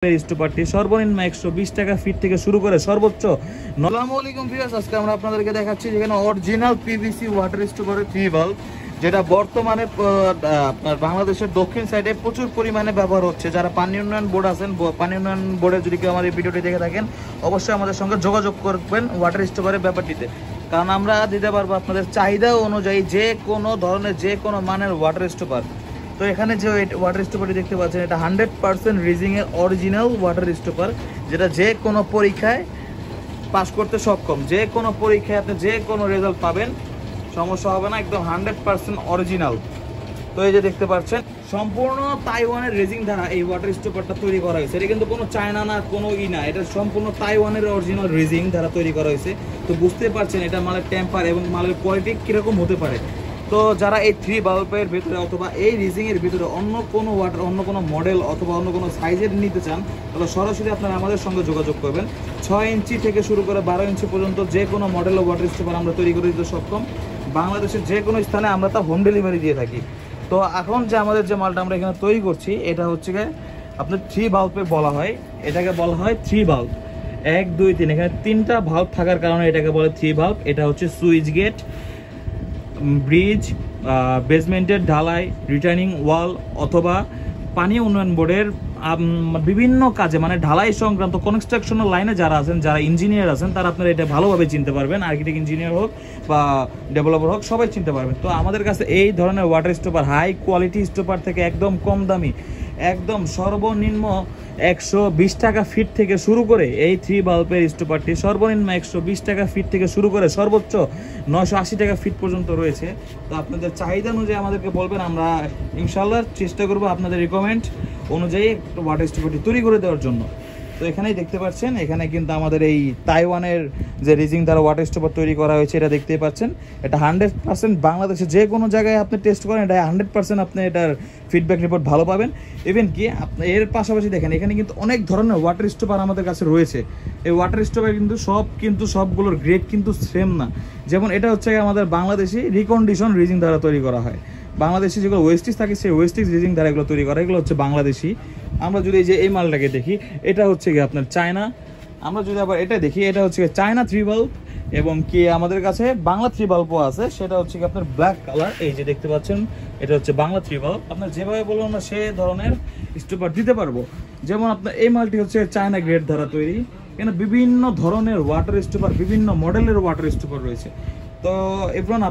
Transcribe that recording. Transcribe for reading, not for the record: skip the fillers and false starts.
স্টপারটি সর্বনিম্ন 120 টাকা ফিট থেকে শুরু করে সর্বোচ্চ। আসসালামু আলাইকুম ভিউয়ার্স, আজকে আমরা আপনাদেরকে দেখাচ্ছি যেখানে অরিজিনাল পিভিসি ওয়াটার স্টপারের 3 বাল্ব, যেটা বর্তমানে আপনার বাংলাদেশের দক্ষিণ সাইডে প্রচুর পরিমাণে ব্যবহার হচ্ছে। যারা পানি উন্নয়ন বোর্ড আছেন, পানি উন্নয়ন বোর্ডে যদি কেউ আমার এই ভিডিওটি দেখে থাকেন, অবশ্যই আমাদের সঙ্গে যোগাযোগ করবেন ওয়াটার স্টপারের ব্যাপারটিতে, কারণ আমরা দিতে পারবো আপনাদের চাহিদা অনুযায়ী যে কোনো ধরনের যে কোনো মানের ওয়াটার স্টপার। তো এখানে যে ওয়াটার স্টপারটি দেখতে পাচ্ছেন, এটা 100% রিজিংয়ের অরিজিনাল ওয়াটার স্টপার, যেটা যে কোনো পরীক্ষায় পাস করতে সক্ষম। যে কোনো পরীক্ষায় আপনি যে কোনো রেজাল্ট পাবেন, সমস্যা হবে না, একদম 100% অরিজিনাল। তো এই যে দেখতে পাচ্ছেন, সম্পূর্ণ তাইওয়ানের রেজিং দ্বারা এই ওয়াটার স্টপারটা তৈরি করা হয়েছে। এটা কিন্তু কোনো চায়না না, কোনো না, এটা সম্পূর্ণ তাইওয়ানের অরিজিনাল রেজিং দ্বারা তৈরি করা হয়েছে। তো বুঝতে পারছেন এটা মালের টেম্পার এবং মালের কোয়ালিটি কীরকম হতে পারে। তো যারা এই 3 বাল্বের ভিতরে অথবা এই রিজিংয়ের ভিতরে অন্য কোনো ওয়াটার, অন্য কোনো মডেল অথবা অন্য কোনো সাইজের নিতে চান, তাহলে সরাসরি আপনারা আমাদের সঙ্গে যোগাযোগ করবেন। 6 ইঞ্চি থেকে শুরু করে 12 ইঞ্চি পর্যন্ত যে কোনো মডেলের ওয়াটার স্টপার আমরা তৈরি করে দিতে সক্ষম। বাংলাদেশের যে কোনো স্থানে আমরা তা হোম ডেলিভারি দিয়ে থাকি। তো এখন যে আমাদের যে মালটা আমরা এখানে তৈরি করছি, এটা হচ্ছে আপনার 3 বাল্বে বলা হয়, এটাকে বলা হয় 3 বাল্ব। 1 2 3, এখানে 3টা বাল্ব থাকার কারণে এটাকে বলে 3 বাল্ব। এটা হচ্ছে সুইচ গেট, ব্রিজ, বেসমেন্টের ঢালাই, রিটার্নিং ওয়াল অথবা পানি উন্নয়ন বোর্ডের বিভিন্ন কাজে, মানে ঢালাই সংক্রান্ত কনস্ট্রাকশনের লাইনে যারা আছেন, যারা ইঞ্জিনিয়ার আছেন, তারা আপনারা এটা ভালোভাবে চিনতে পারবেন। আর্কিটেক্ট ইঞ্জিনিয়ার হোক বা ডেভেলপার হোক, সবাই চিনতে পারবেন। তো আমাদের কাছে এই ধরনের water stopper, high quality stopper থেকে একদম কম দামি, একদম সর্বনিম্ন 120 টাকা ফিট থেকে শুরু করে এই 3 বাল্বের স্টপারটি সর্বনিম্ন 120 টাকা ফিট থেকে শুরু করে সর্বোচ্চ 980 টাকা ফিট পর্যন্ত রয়েছে। তো আপনাদের চাহিদা অনুযায়ী আমাদেরকে বলবেন, আমরা ইনশাল্লাহ চেষ্টা করব আপনাদের রিকমেন্ড অনুযায়ী একটা ওয়াটার স্টপারটি তৈরি করে দেওয়ার জন্য। তো এখানেই দেখতে পাচ্ছেন, এখানে কিন্তু আমাদের এই তাইওয়ানের যে রিজিং দ্বারা ওয়াটার স্টপার তৈরি করা হয়েছে, এটা দেখতেই পাচ্ছেন। এটা 100% বাংলাদেশে যে কোনো জায়গায় আপনি টেস্ট করেন, এটা 100% আপনি এটার ফিডব্যাক রিপোর্ট ভালো পাবেন। ইভেন কি আপনি এর পাশাপাশি দেখেন, এখানে কিন্তু অনেক ধরনের ওয়াটার স্টপার আমাদের কাছে রয়েছে। এই ওয়াটার স্টপার কিন্তু সবগুলোর গ্রেড কিন্তু সেম না। যেমন এটা হচ্ছে আমাদের বাংলাদেশি রিকন্ডিশন রিজিং দ্বারা তৈরি করা হয়। বাংলাদেশি যেগুলো ওয়েস্টিজ থাকে, সেই ওয়েস্টিজ রিজিং দ্বারা এগুলো তৈরি করা, এগুলো হচ্ছে বাংলাদেশি। আমরা যদি এই মালটাকে দেখি, এটা হচ্ছে কি আপনার চায়না। আমরা যদি আবার এটা দেখি, এটা হচ্ছে চায়না 3 বাল্ব, এবং কি আমাদের কাছে বাংলা 3 বাল্বও আছে, সেটা হচ্ছে কি আপনার ব্ল্যাক কালার। এই যে দেখতে পাচ্ছেন, এটা হচ্ছে বাংলা 3 বাল্ব। আপনার যেভাবে বলবো আমরা সে ধরনের স্টপার দিতে পারবো। যেমন আপনার এই মালটি হচ্ছে চায়না গ্রেড দ্বারা তৈরি। এখানে বিভিন্ন ধরনের ওয়াটার স্টপার, বিভিন্ন মডেলের ওয়াটার স্টপার রয়েছে। তো এবার আপনার